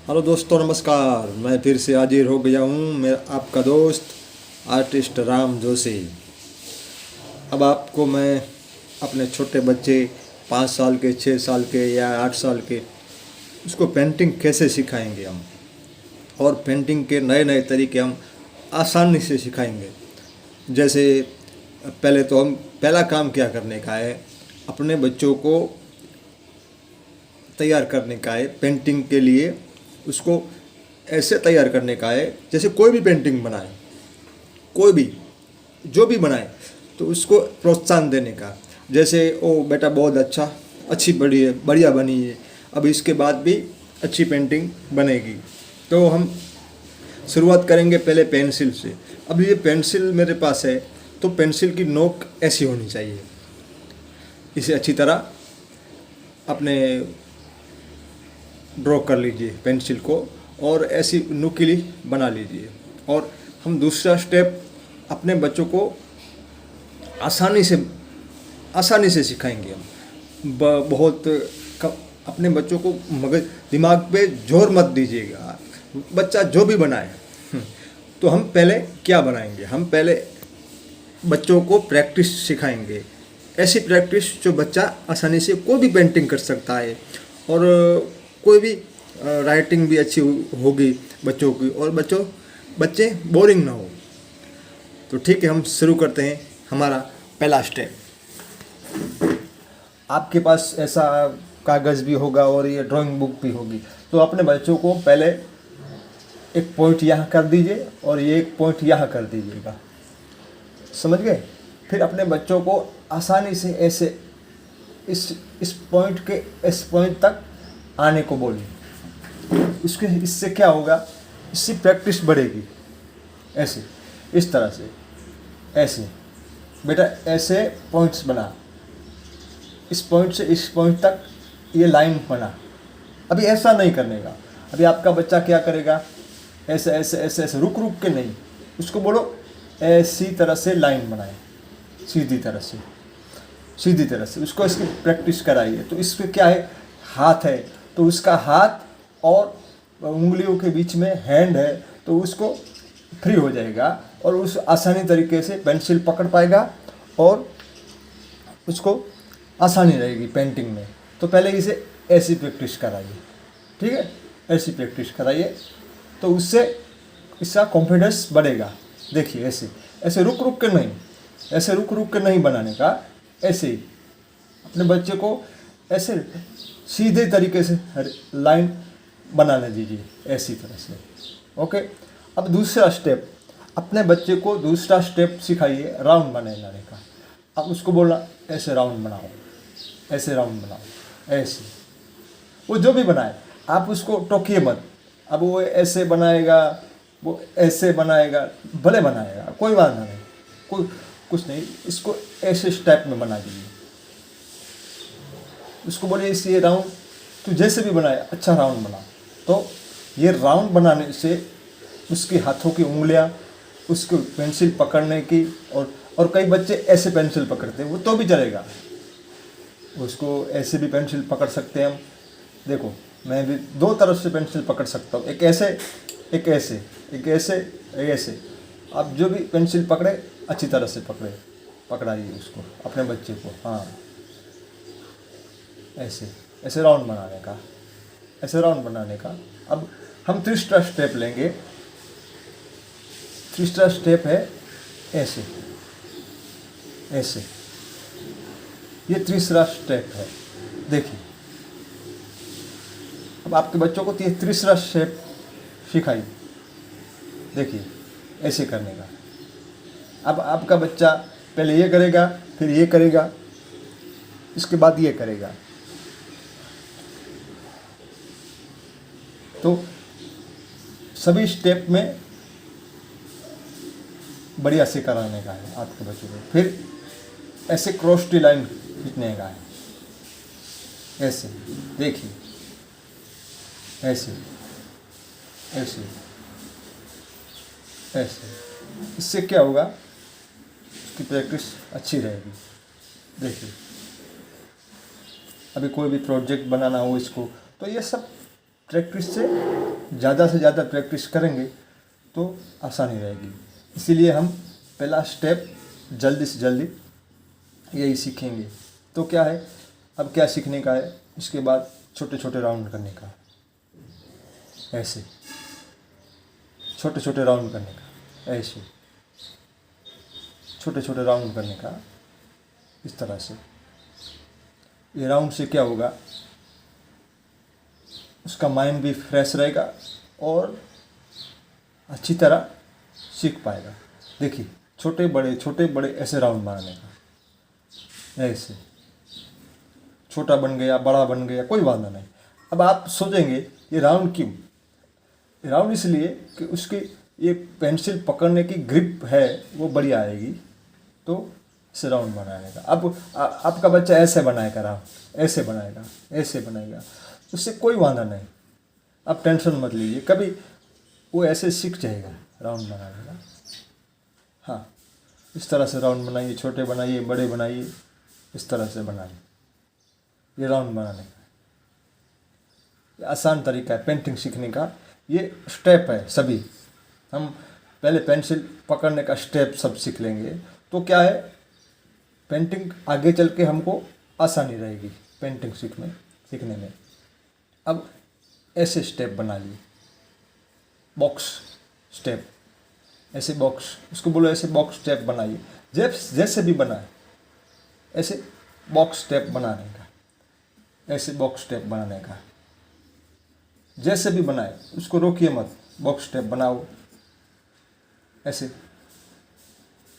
Hello दोस्तों, नमस्कार। मैं फिर से हाजिर हो गया हूँ, मैं आपका दोस्त आर्टिस्ट राम जोशी। अब आपको मैं अपने छोटे बच्चे 5 साल के, 6 साल के या 8 साल के, उसको पेंटिंग कैसे सिखाएंगे हम, और पेंटिंग के नए नए तरीके हम आसानी से सिखाएंगे। जैसे पहले तो हम पहला काम क्या करने का है, अपने बच्चों को तैयार करने का है पेंटिंग के लिए। उसको ऐसे तैयार करने का है जैसे कोई भी पेंटिंग बनाए, कोई भी जो भी बनाए, तो उसको प्रोत्साहन देने का। जैसे ओ बेटा बहुत अच्छा, अच्छी बढ़िया बनी है, अब इसके बाद भी अच्छी पेंटिंग बनेगी। तो हम शुरुआत करेंगे पहले पेंसिल से। अब ये पेंसिल मेरे पास है, तो पेंसिल की नोक ऐसी होनी चाहिए। इसे अच्छी तरह अपने ड्रॉ कर लीजिए पेंसिल को, और ऐसी नुकीली बना लीजिए। और हम दूसरा स्टेप अपने बच्चों को आसानी से सिखाएंगे हम। बहुत अपने बच्चों को मगज दिमाग पे जोर मत दीजिएगा, बच्चा जो भी बनाए। तो हम पहले क्या बनाएंगे, हम पहले बच्चों को प्रैक्टिस सिखाएंगे। ऐसी प्रैक्टिस जो बच्चा आसानी से कोई भी पेंटिंग कर सकता है, और कोई भी राइटिंग भी अच्छी होगी बच्चों की, और बच्चे बोरिंग ना हो। तो ठीक है, हम शुरू करते हैं हमारा पहला स्टेप। आपके पास ऐसा कागज़ भी होगा और ये ड्राइंग बुक भी होगी, तो अपने बच्चों को पहले एक पॉइंट यहाँ कर दीजिए और ये एक पॉइंट यहाँ कर दीजिएगा, समझ गए। फिर अपने बच्चों को आसानी से ऐसे इस पॉइंट के इस पॉइंट तक आने को बोलिए। इससे क्या होगा, इससे प्रैक्टिस बढ़ेगी। ऐसे, इस तरह से, ऐसे बेटा ऐसे पॉइंट्स बना, इस पॉइंट से इस पॉइंट तक ये लाइन बना। अभी ऐसा नहीं करने का। अभी आपका बच्चा क्या करेगा, ऐसे ऐसे ऐसे ऐसे रुक रुक के नहीं, उसको बोलो ऐसी तरह से लाइन बनाए, सीधी तरह से उसको इसकी प्रैक्टिस कराइए। तो इसमें क्या है, हाथ है, तो उसका हाथ और उंगलियों के बीच में हैंड है, तो उसको फ्री हो जाएगा और उस आसानी तरीके से पेंसिल पकड़ पाएगा और उसको आसानी रहेगी पेंटिंग में। तो पहले इसे ऐसी प्रैक्टिस कराइए, ठीक है, ऐसी प्रैक्टिस कराइए, तो उससे इसका कॉन्फिडेंस बढ़ेगा। देखिए ऐसे ऐसे रुक रुक के नहीं बनाने का, ऐसे ही अपने बच्चे को ऐसे सीधे तरीके से लाइन बनाने दीजिए, ऐसी तरह से। ओके। अब दूसरा स्टेप, अपने बच्चे को दूसरा स्टेप सिखाइए राउंड बनाने का। अब उसको बोलना ऐसे राउंड बनाओ, ऐसे राउंड बनाओ, ऐसे। वो जो भी बनाए आप उसको टोकिए मत। अब वो ऐसे बनाएगा, वो ऐसे बनाएगा, भले बनाएगा, कोई बात नहीं, कोई कुछ नहीं, इसको ऐसे स्टेप में बना दीजिए। उसको बोलिए इस ये राउंड तू जैसे भी बनाए अच्छा राउंड बना। तो ये राउंड बनाने से उसके हाथों की उंगलियां, उसको पेंसिल पकड़ने की, और कई बच्चे ऐसे पेंसिल पकड़ते हैं, वो तो भी चलेगा, उसको ऐसे भी पेंसिल पकड़ सकते हैं हम। देखो मैं भी दो तरफ से पेंसिल पकड़ सकता हूँ, एक ऐसे, एक ऐसे, एक ऐसे, एक ऐसे। आप जो भी पेंसिल पकड़े अच्छी तरह से पकड़ाइए उसको, अपने बच्चे को। हाँ, ऐसे ऐसे राउंड बनाने का, ऐसे राउंड बनाने का। अब हम तीसरा स्टेप लेंगे। तीसरा स्टेप है ऐसे, ऐसे, ये तीसरा स्टेप है। देखिए अब आपके बच्चों को तीसरा स्टेप सिखाइए। देखिए ऐसे करने का। अब आपका बच्चा पहले ये करेगा, फिर ये करेगा, इसके बाद ये करेगा। तो सभी स्टेप में बढ़िया से कराने का है आपके बच्चों को। फिर ऐसे क्रॉस टी लाइन खींचने का है, ऐसे। देखिए ऐसे, ऐसे, ऐसे। इससे क्या होगा, उसकी प्रैक्टिस अच्छी रहेगी। देखिए अभी कोई भी प्रोजेक्ट बनाना हो इसको, तो ये सब प्रैक्टिस से ज़्यादा प्रैक्टिस करेंगे तो आसानी रहेगी। इसीलिए हम पहला स्टेप जल्दी से जल्दी यही सीखेंगे। तो क्या है, अब क्या सीखने का है, इसके बाद छोटे छोटे राउंड करने का, ऐसे छोटे छोटे राउंड करने का, ऐसे छोटे छोटे राउंड करने का, इस तरह से। ये राउंड से क्या होगा, उसका माइंड भी फ्रेश रहेगा और अच्छी तरह सीख पाएगा। देखिए छोटे बड़े ऐसे राउंड बनाने का, ऐसे छोटा बन गया बड़ा बन गया कोई बात नहीं। अब आप सोचेंगे ये राउंड क्यों, राउंड इसलिए कि उसकी ये पेंसिल पकड़ने की ग्रिप है वो बढ़िया आएगी, तो इसे राउंड बनाने का। अब आपका बच्चा ऐसे बनाएगा, राउंड ऐसे बनाएगा, ऐसे बनाएगा, उससे कोई वादा नहीं, आप टेंशन मत लीजिए, कभी वो ऐसे सीख जाएगा राउंड बनाने का। हाँ, इस तरह से राउंड बनाइए, छोटे बनाइए बड़े बनाइए, इस तरह से बनाइए, ये राउंड बनाने का। ये आसान तरीका है पेंटिंग सीखने का, ये स्टेप है सभी। हम पहले पेंसिल पकड़ने का स्टेप सब सीख लेंगे तो क्या है, पेंटिंग आगे चल के हमको आसानी रहेगी पेंटिंग सीखने में। अब ऐसे स्टेप बना लिए, बॉक्स स्टेप, ऐसे बॉक्स, उसको बोलो ऐसे बॉक्स स्टेप बनाइए, जैसे भी बनाए ऐसे बॉक्स स्टेप बनाने का, ऐसे बॉक्स स्टेप बनाने का, जैसे भी बनाए उसको रोकिए मत, बॉक्स स्टेप बनाओ, ऐसे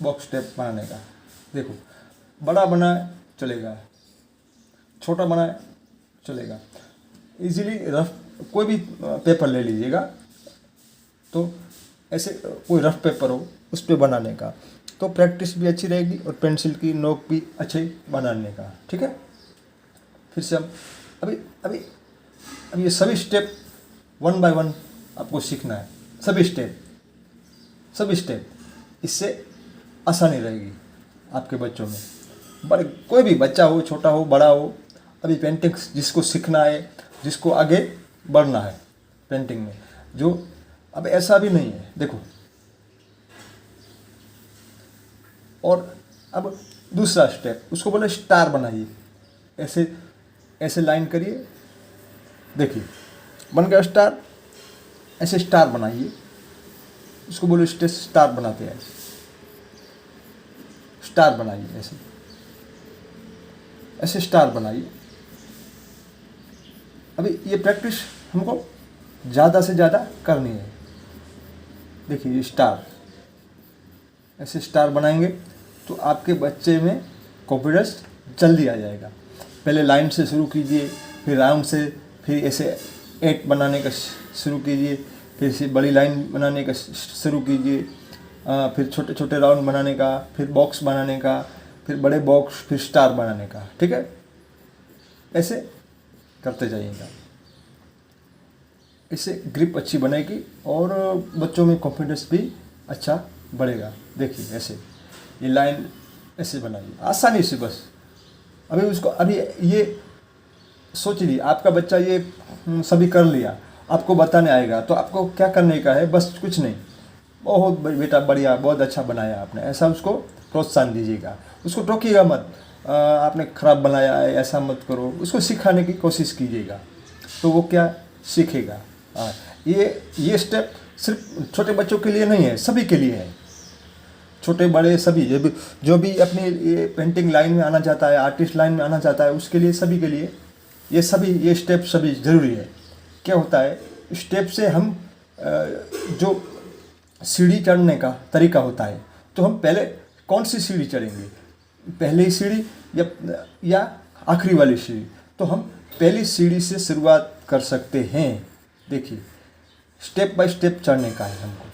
बॉक्स स्टेप बनाने का। देखो बड़ा बनाए चलेगा, छोटा बनाए चलेगा, इजीली रफ कोई भी पेपर ले लीजिएगा, तो ऐसे कोई रफ पेपर हो उस पर बनाने का, तो प्रैक्टिस भी अच्छी रहेगी और पेंसिल की नोक भी अच्छे बनाने का। ठीक है, फिर से हम अभी ये सभी स्टेप 1 बाय 1 आपको सीखना है, सभी स्टेप, इससे आसानी रहेगी आपके बच्चों में। बड़े कोई भी बच्चा हो, छोटा हो बड़ा हो, अभी पेंटिंग जिसको सीखना है, जिसको आगे बढ़ना है पेंटिंग में, जो अब ऐसा भी नहीं है। देखो, और अब दूसरा स्टेप, उसको बोले स्टार बनाइए, ऐसे लाइन करिए, देखिए बन गया स्टार, ऐसे स्टार बनाइए, उसको बोले स्टार बनाते हैं, स्टार बनाइए, ऐसे स्टार बनाइए। अभी ये प्रैक्टिस हमको ज़्यादा से ज़्यादा करनी है। देखिए ये स्टार, ऐसे स्टार बनाएंगे तो आपके बच्चे में कॉन्फिडेंस जल्दी आ जाएगा। पहले लाइन से शुरू कीजिए, फिर राउंड से, फिर ऐसे 8 बनाने का शुरू कीजिए, फिर से बड़ी लाइन बनाने का शुरू कीजिए, फिर छोटे छोटे राउंड बनाने का, फिर बॉक्स बनाने का, फिर बड़े बॉक्स, फिर स्टार बनाने का। ठीक है, ऐसे करते जाइएगा, इससे ग्रिप अच्छी बनेगी और बच्चों में कॉन्फिडेंस भी अच्छा बढ़ेगा। देखिए ऐसे ये लाइन ऐसे बनाइए आसानी से, बस अभी ये सोच ली आपका बच्चा ये सभी कर लिया, आपको बताने आएगा तो आपको क्या करने का है, बस कुछ नहीं, बहुत बेटा बढ़िया, बहुत अच्छा बनाया आपने, ऐसा उसको प्रोत्साहन दीजिएगा, उसको टोकिएगा मत, आपने ख़राब बनाया है ऐसा मत करो, उसको सिखाने की कोशिश कीजिएगा, तो वो क्या सीखेगा। ये स्टेप सिर्फ छोटे बच्चों के लिए नहीं है, सभी के लिए है, छोटे बड़े सभी, जो भी अपनी ये पेंटिंग लाइन में आना चाहता है, आर्टिस्ट लाइन में आना चाहता है, उसके लिए, सभी के लिए ये स्टेप सभी ज़रूरी है। क्या होता है, स्टेप से हम जो सीढ़ी चढ़ने का तरीका होता है, तो हम पहले कौन सी सीढ़ी चढ़ेंगे, पहली सीढ़ी या आखिरी वाली सीढ़ी, तो हम पहली सीढ़ी से शुरुआत कर सकते हैं। देखिए स्टेप बाय स्टेप चढ़ने का है हमको,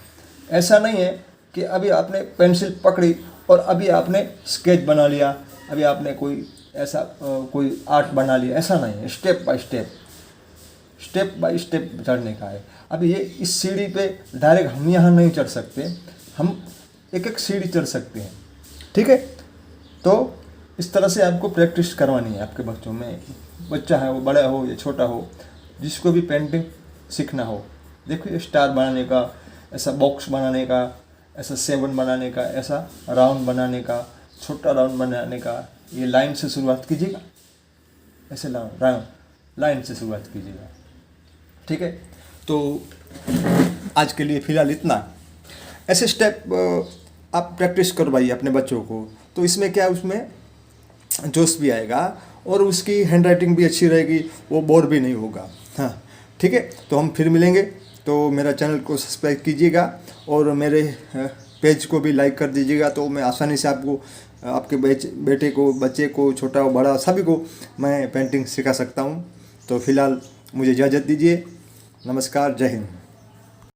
ऐसा नहीं है कि अभी आपने पेंसिल पकड़ी और अभी आपने स्केच बना लिया, अभी आपने कोई ऐसा कोई आर्ट बना लिया, ऐसा नहीं है। स्टेप बाय स्टेप चढ़ने का है। अभी ये इस सीढ़ी पे डायरेक्ट हम यहाँ नहीं चढ़ सकते, हम एक एक सीढ़ी चढ़ सकते हैं। ठीक है, तो इस तरह से आपको प्रैक्टिस करवानी है आपके बच्चों में, बच्चा है वो बड़ा हो या छोटा हो, जिसको भी पेंटिंग सीखना हो, देखो स्टार बनाने का, ऐसा बॉक्स बनाने का, ऐसा 7 बनाने का, ऐसा राउंड बनाने का, छोटा राउंड बनाने का, ये लाइन से शुरुआत कीजिएगा, ऐसे राउंड लाइन से शुरुआत कीजिएगा। ठीक है, तो आज के लिए फ़िलहाल इतना। ऐसे स्टेप आप प्रैक्टिस करवाइए अपने बच्चों को, तो इसमें क्या है, उसमें जोश भी आएगा और उसकी हैंडराइटिंग भी अच्छी रहेगी, वो बोर भी नहीं होगा। हाँ ठीक है, तो हम फिर मिलेंगे। तो मेरा चैनल को सब्सक्राइब कीजिएगा और मेरे पेज को भी लाइक कर दीजिएगा, तो मैं आसानी से आपको, आपके बेटे को, बच्चे को, छोटा बड़ा सभी को मैं पेंटिंग सिखा सकता हूँ। तो फिलहाल मुझे इजाज़त दीजिए। नमस्कार, जय हिंद।